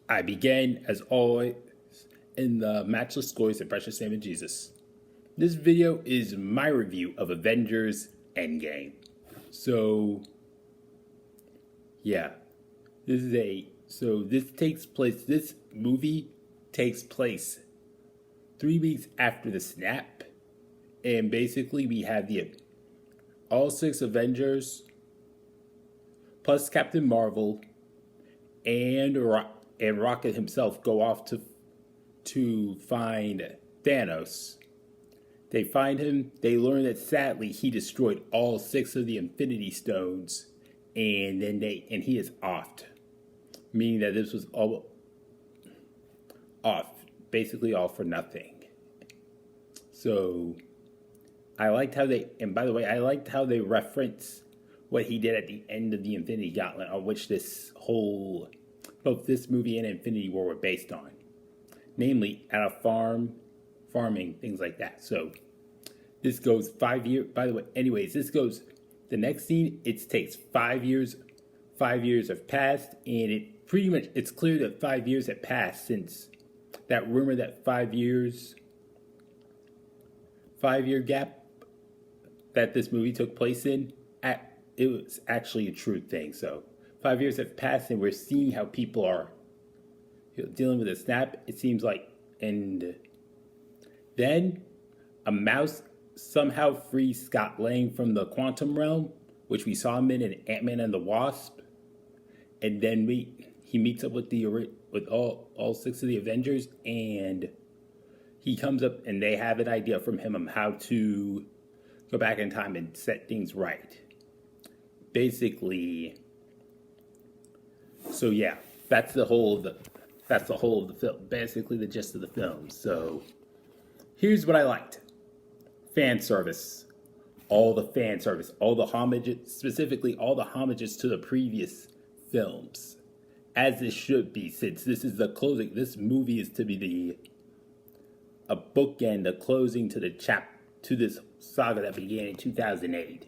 I begin, as always, in the matchless glories and precious name of Jesus. This video is my review of Avengers Endgame. So, yeah, this movie takes place 3 weeks after the snap, and basically we have all 6 Avengers plus Captain Marvel and Rocket himself go off to find Thanos. They find him. They learn that sadly he destroyed all 6 of the Infinity Stones, and he is offed, meaning that this was all off, basically all for nothing. So I liked how I liked how they reference what he did at the end of the Infinity Gauntlet, on which both this movie and Infinity War were based on. Namely, at a farming, things like that. So, this goes 5 years, by the way, the next scene, it takes 5 years. 5 years have passed, and it's clear that 5 years have passed since that rumor that 5 year gap that this movie took place in, it was actually a true thing. So 5 years have passed, and we're seeing how people are dealing with a snap, it seems like. And then a mouse somehow frees Scott Lang from the quantum realm, which we saw him in Ant-Man and the Wasp. And then he meets up with all 6 of the Avengers, and he comes up and they have an idea from him on how to go back in time and set things right. Basically, so yeah, that's the whole of the film. Basically, the gist of the film. So here's what I liked: fan service, all the homages, specifically all the homages to the previous films, as it should be, since this is the closing. This movie is to be a bookend, a closing to this saga that began in 2008.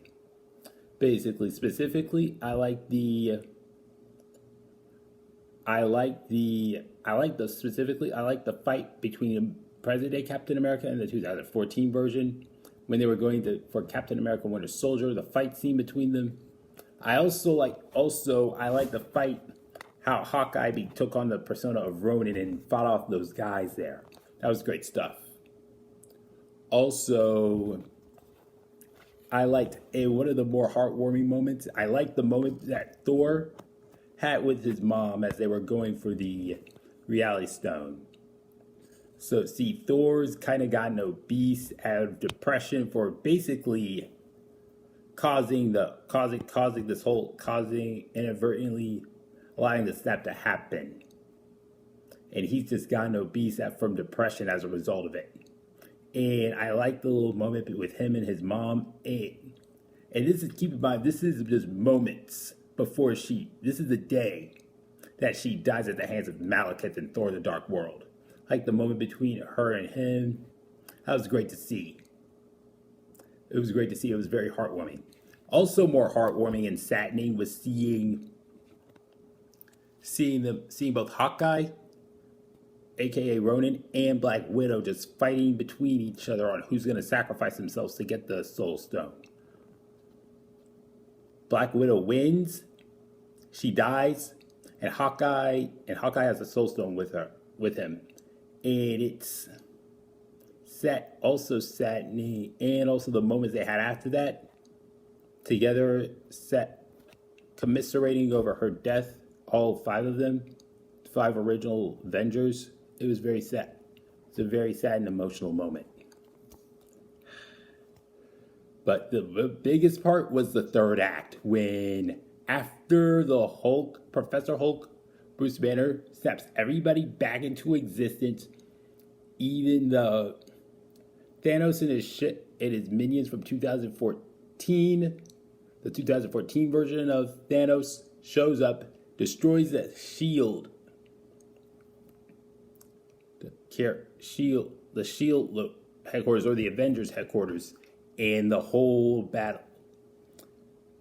Basically, specifically, I like the fight between present day Captain America and the 2014 version, when they were going for Captain America Winter Soldier, the fight scene between them. I like the fight, how Hawkeye took on the persona of Ronin and fought off those guys there. That was great stuff. Also, I liked one of the more heartwarming moments. I liked the moment that Thor had with his mom as they were going for the Reality Stone. So, see, Thor's kind of gotten obese out of depression for basically inadvertently allowing the snap to happen. And he's just gotten obese from depression as a result of it. And I like the little moment with him and his mom. And keep in mind, this is just moments before this is the day that she dies at the hands of Malekith in Thor: The Dark World. Like the moment between her and him, that was great to see. It was great to see. It was very heartwarming. Also, more heartwarming and saddening was seeing both Hawkeye, aka Ronin, and Black Widow just fighting between each other on who's going to sacrifice themselves to get the Soul Stone. Black Widow wins, she dies, and Hawkeye has the Soul Stone with him, and it's also saddening, and also the moments they had after that together, commiserating over her death. All 5 of them, 5 original Avengers. It was very sad. It's a very sad and emotional moment. But the biggest part was the third act, when after the Professor Hulk, Bruce Banner snaps everybody back into existence, even the Thanos and his minions from 2014, the 2014 version of Thanos shows up, destroys the shield. The shield headquarters, or the Avengers headquarters, and the whole battle.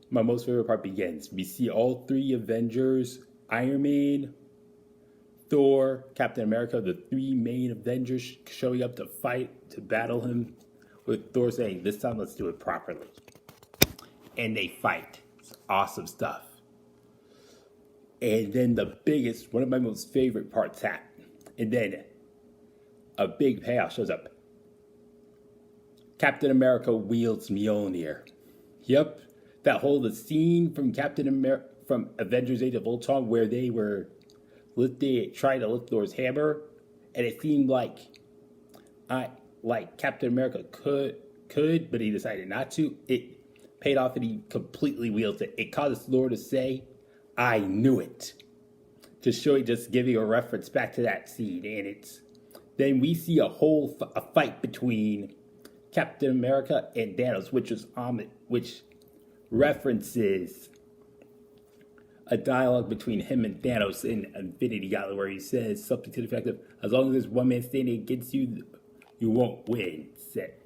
My most favorite part begins. We see all 3 Avengers, Iron Man, Thor, Captain America, the three main Avengers showing up to fight, to battle him, with Thor saying, this time let's do it properly. And they fight. It's awesome stuff. And then the biggest, one of my most favorite parts happened. And then a big payoff shows up. Captain America wields Mjolnir. Yep, that whole the scene from from Avengers Age of Ultron where they trying to lift Thor's hammer, and it seemed like Captain America could, but he decided not to. It paid off, and he completely wields it. It causes Thor to say, "I knew it," just giving a reference back to that scene, and then we see a fight between Captain America and Thanos, which references a dialogue between him and Thanos in Infinity Saga, where he says something to the effect of, "As long as there's one man standing against you, you won't win."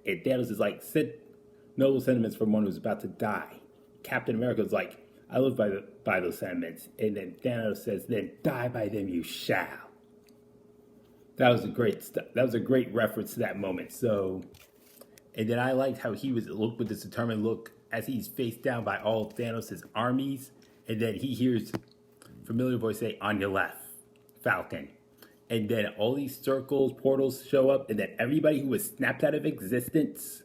And Thanos is like, "Said noble sentiments from one who's about to die." Captain America is like, "I live by those sentiments." And then Thanos says, "Then die by them you shall." That was a great reference to that moment. So, and then I liked how he looked with this determined look as he's faced down by all of Thanos' armies. And then he hears familiar voice say, "On your left, Falcon." And then all these circles, portals show up, and then everybody who was snapped out of existence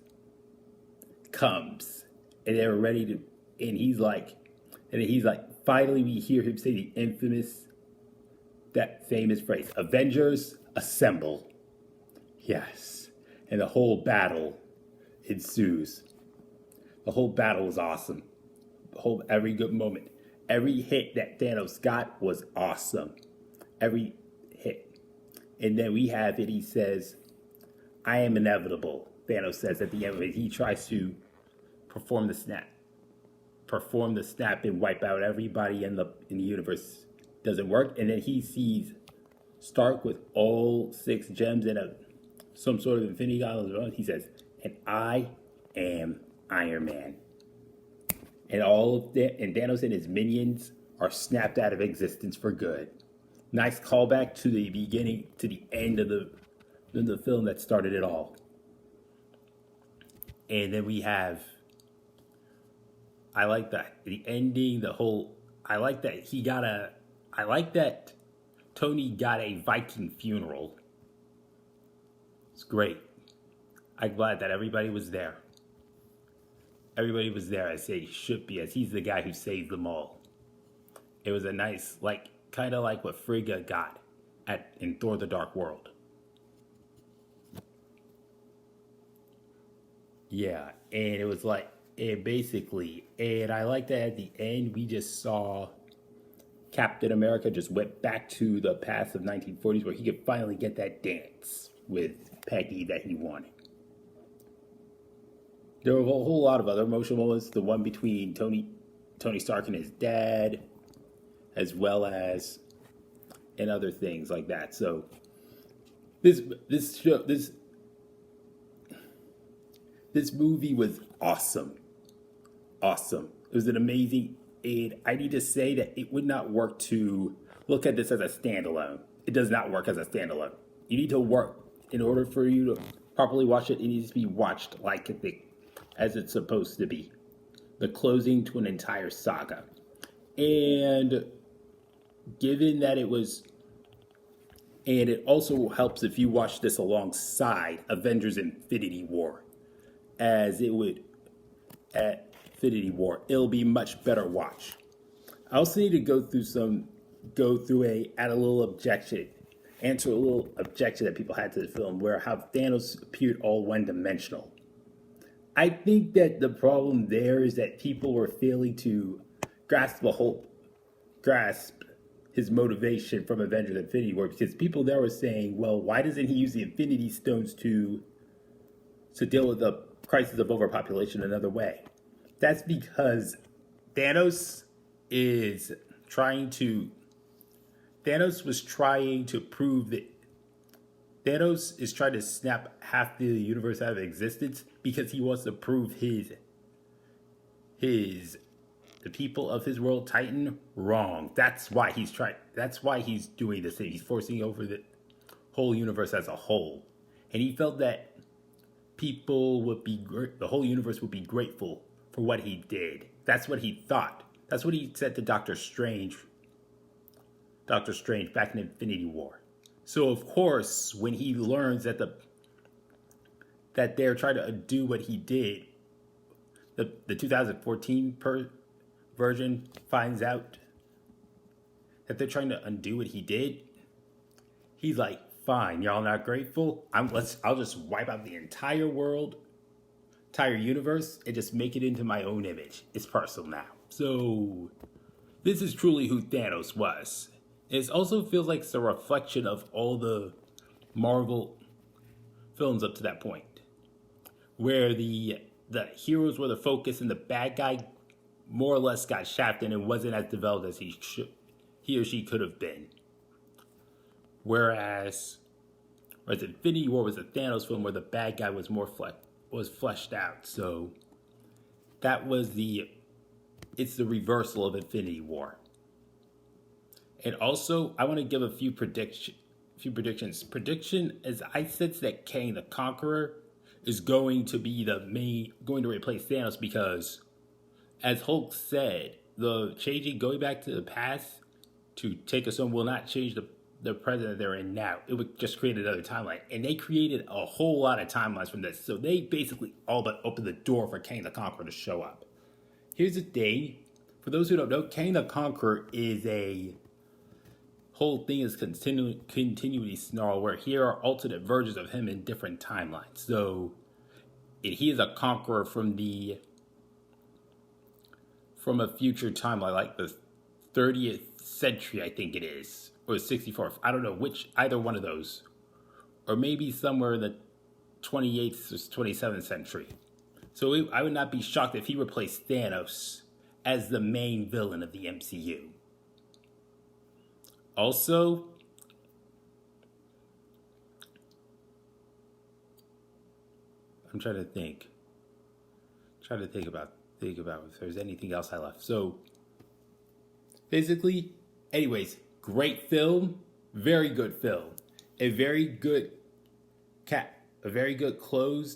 comes. And they're ready to, and he's like, finally we hear him say that famous phrase, "Avengers, assemble." Yes. And the whole battle ensues. The whole battle was awesome. Every good moment. Every hit that Thanos got was awesome. Every hit. And then we have it, he says, "I am inevitable," Thanos says at the end of it. He tries to perform the snap and wipe out everybody in the universe. Doesn't work. And then he sees Stark with all 6 gems and some sort of Infinity Gauntlet. He says, "And I am Iron Man." And and Thanos and his minions are snapped out of existence for good. Nice callback to the beginning, to the end of the film that started it all. And then we have, I like the ending, I like that Tony got a Viking funeral. It's great. I'm glad that everybody was there. Everybody was there as they should be, as he's the guy who saved them all. It was a nice, kind of like what Frigga got in Thor: The Dark World. Yeah, and it was and I like that at the end we just saw Captain America just went back to the past of 1940s where he could finally get that dance with Peggy that he wanted. There were a whole lot of other emotional moments. The one between Tony Stark and his dad, as well as and other things like that. So this movie was awesome. Awesome. It was an amazing. And I need to say that it would not work to look at this as a standalone. It does not work as a standalone. You need to work in order for you to properly watch it. It needs to be watched as it's supposed to be. The closing to an entire saga. And given that it also helps if you watch this alongside Avengers Infinity War, as it would at Infinity War, it'll be much better watch. I also need to answer a little objection that people had to the film, where how Thanos appeared all one-dimensional. I think that the problem there is that people were failing to grasp his motivation from Avengers Infinity War, because people there were saying, well, why doesn't he use the Infinity Stones to deal with the crisis of overpopulation another way? That's because Thanos was trying to prove that Thanos is trying to snap half the universe out of existence because he wants to prove his the people of his world Titan? Wrong. That's why he's doing this thing. He's forcing over the whole universe as a whole. And he felt that the whole universe would be grateful for what he did. That's what he thought. That's what he said to Doctor Strange back in Infinity War. So of course, when he learns that they're trying to undo what he did, the 2014 version finds out that they're trying to undo what he did. He's like, fine, y'all not grateful. I'll just wipe out the entire world, entire universe, and just make it into my own image. It's personal now. So this is truly who Thanos was. It also feels like it's a reflection of all the Marvel films up to that point, where the heroes were the focus and the bad guy more or less got shafted and wasn't as developed as he or she could have been. Whereas Infinity War was a Thanos film where the bad guy was more fleshed out. So it's the reversal of Infinity War. And also, I want to give a few predictions. Prediction is I sense that Kang the Conqueror is going to replace Thanos because, as Hulk said, going back to the past to take us home will not change the present they're in now. It would just create another timeline. And they created a whole lot of timelines from this. So they basically all but opened the door for Kang the Conqueror to show up. Here's the thing. For those who don't know, Kang the Conqueror is a whole thing is continuity snarl, where here are alternate versions of him in different timelines. So he is a conqueror from a future timeline, like the 30th century, I think it is, or the 64th. I don't know either one of those, or maybe somewhere in the 28th or 27th century. So I would not be shocked if he replaced Thanos as the main villain of the MCU. Also, I'm trying to think about if there's anything else I left. So, basically, anyways, great film, very good film, a very good close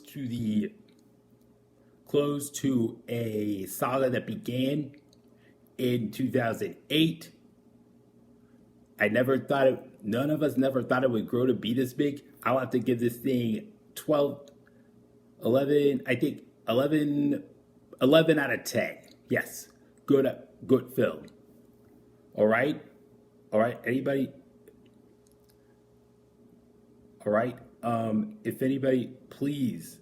to a saga that began in 2008. None of us never thought it would grow to be this big. I'll have to give this thing 11 out of 10. Yes, good film. All right, anybody? All right, if anybody, please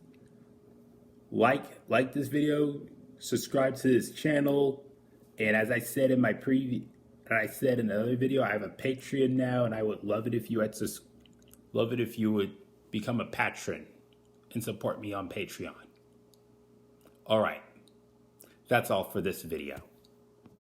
like this video, subscribe to this channel, and as I said in my I said in another video, I have a Patreon now, and I would love it if you would become a patron and support me on Patreon. All right, that's all for this video.